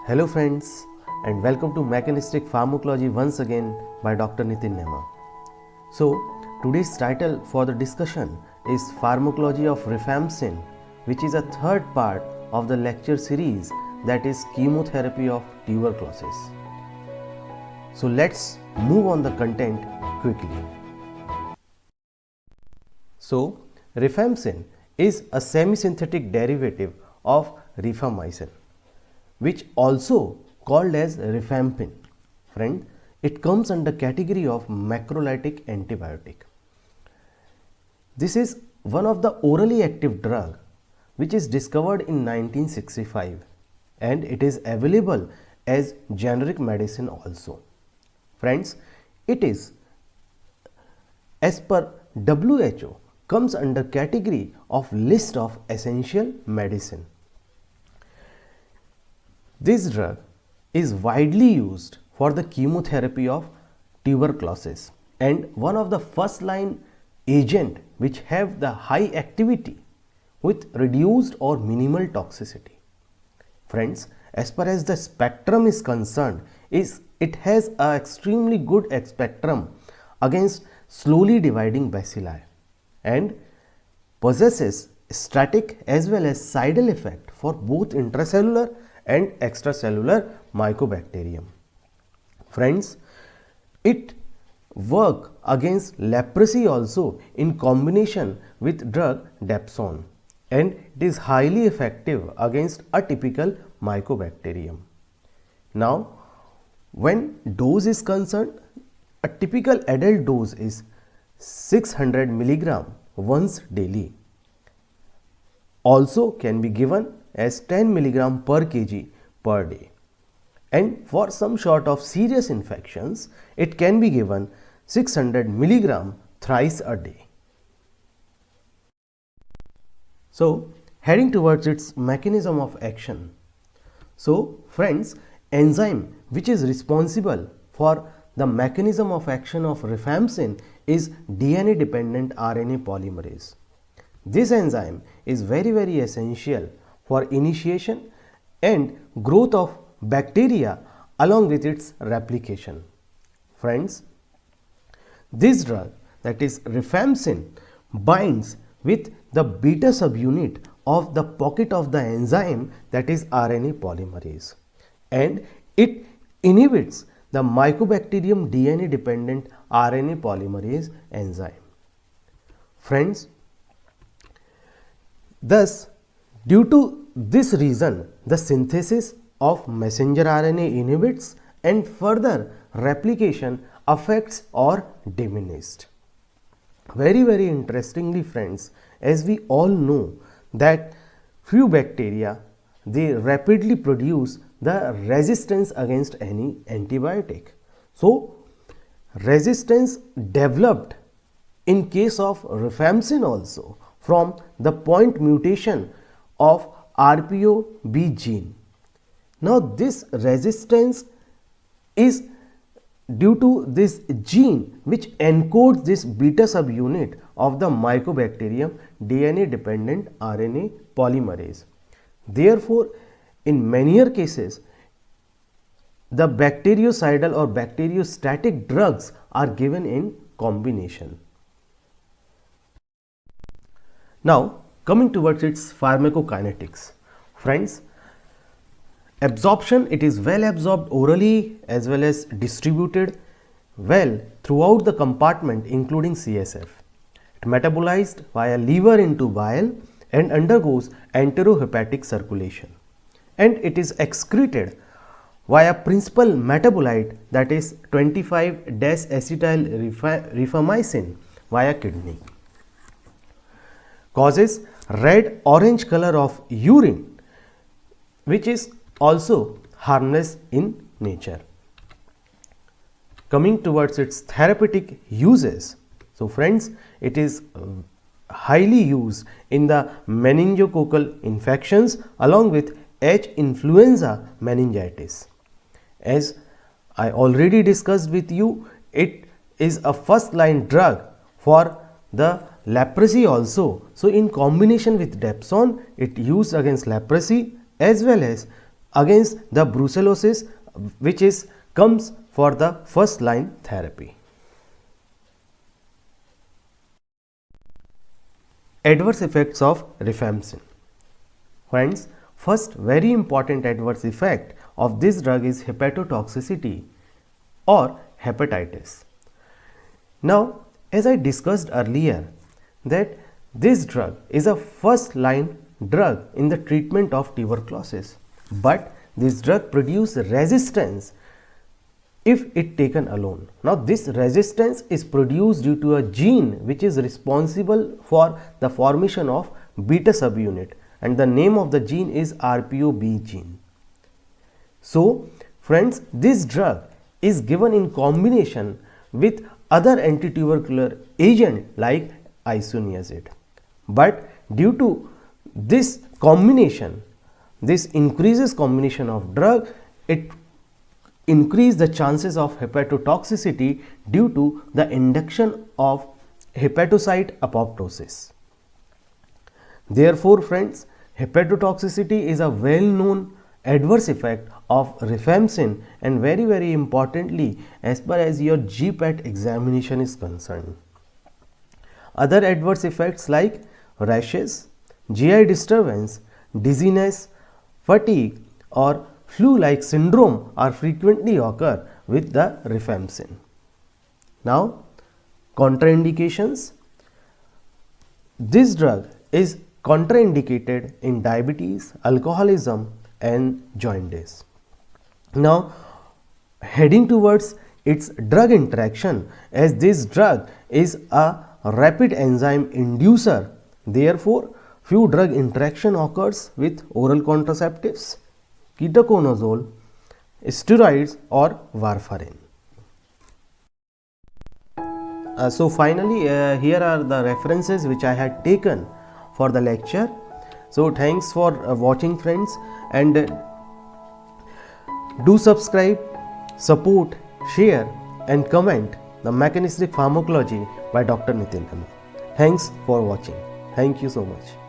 Hello friends, and welcome to Mechanistic Pharmacology once again by Dr. Nitin Nema. So today's title for the discussion is Pharmacology of Rifampicin, which is a third part of the lecture series that is Chemotherapy of Tuberculosis. So let's move on the content quickly. So rifampicin is a semi-synthetic derivative of rifamycin, which also called as rifampin. Friend, it comes under category of macrolytic antibiotic. This is one of the orally active drug which is discovered in 1965 and it is available as generic medicine also. Friends, it is as per WHO comes under category of list of essential medicine. This drug is widely used for the chemotherapy of tuberculosis and one of the first line agent which have the high activity with reduced or minimal toxicity. Friends, as far as the spectrum is concerned, it has an extremely good spectrum against slowly dividing bacilli and possesses static as well as cidal effect for both intracellular and extracellular mycobacterium. Friends, it work against leprosy also in combination with drug Dapsone and it is highly effective against atypical mycobacterium. Now, when dose is concerned, a typical adult dose is 600 milligram once daily. Also can be given as 10 milligram per kg per day. And for some sort of serious infections, it can be given 600 milligram thrice a day. So, heading towards its mechanism of action. So, friends, enzyme which is responsible for the mechanism of action of rifampicin is DNA dependent RNA polymerase. This enzyme is very essential for initiation and growth of bacteria along with its replication. Friends, this drug, that is rifampicin, binds with the beta subunit of the pocket of the enzyme, that is RNA polymerase, and it inhibits the mycobacterium DNA dependent RNA polymerase enzyme. Friends, thus due to this reason, the synthesis of messenger RNA inhibits and further replication affects or diminished. Very interestingly, friends, as we all know that few bacteria, they rapidly produce the resistance against any antibiotic. So, resistance developed in case of rifampicin also from the point mutation of RPOB gene. Now, this resistance is due to this gene which encodes this beta subunit of the mycobacterium DNA dependent RNA polymerase. Therefore, in many cases, the bactericidal or bacteriostatic drugs are given in combination. Now, coming towards its pharmacokinetics. Friends, absorption, it is well absorbed orally as well as distributed well throughout the compartment including CSF. It metabolized via liver into bile and undergoes enterohepatic circulation, and it is excreted via principal metabolite, that is 25-acetyl rifamycin via kidney. Causes red orange color of urine, which is also harmless in nature. Coming towards its therapeutic uses. So friends, it is highly used in the meningococcal infections along with H. influenza meningitis. As I already discussed with you, it is a first line drug for the leprosy also. So in combination with Dapsone, it used against leprosy as well as against the brucellosis, which is comes for the first line therapy. Adverse effects of rifampicin. Friends, first very important adverse effect of this drug is hepatotoxicity or hepatitis. Now, as I discussed earlier, that this drug is a first line drug in the treatment of tuberculosis, but this drug produces resistance if it taken alone. Now, this resistance is produced due to a gene which is responsible for the formation of beta subunit, and the name of the gene is RPOB gene. So, friends, this drug is given in combination with other antitubercular agent like isoniazid, but due to this combination, this increases combination of drug, it increase the chances of hepatotoxicity due to the induction of hepatocyte apoptosis. Therefore, friends, hepatotoxicity is a well known adverse effect of rifampicin, and very importantly as far as your GPAT examination is concerned. Other adverse effects like rashes, GI disturbance, dizziness, fatigue or flu-like syndrome are frequently occur with the rifampicin. Now, contraindications. This drug is contraindicated in diabetes, alcoholism and jaundice. Now, heading towards its drug interaction, as this drug is a rapid enzyme inducer, therefore few drug interaction occurs with oral contraceptives, ketoconazole, steroids or warfarin. So finally, here are the references which I had taken for the lecture. So thanks for watching, friends, and do subscribe, support, share and comment the Mechanistic Pharmacology by Dr. Nitin Lemma. Thanks for watching. Thank you so much.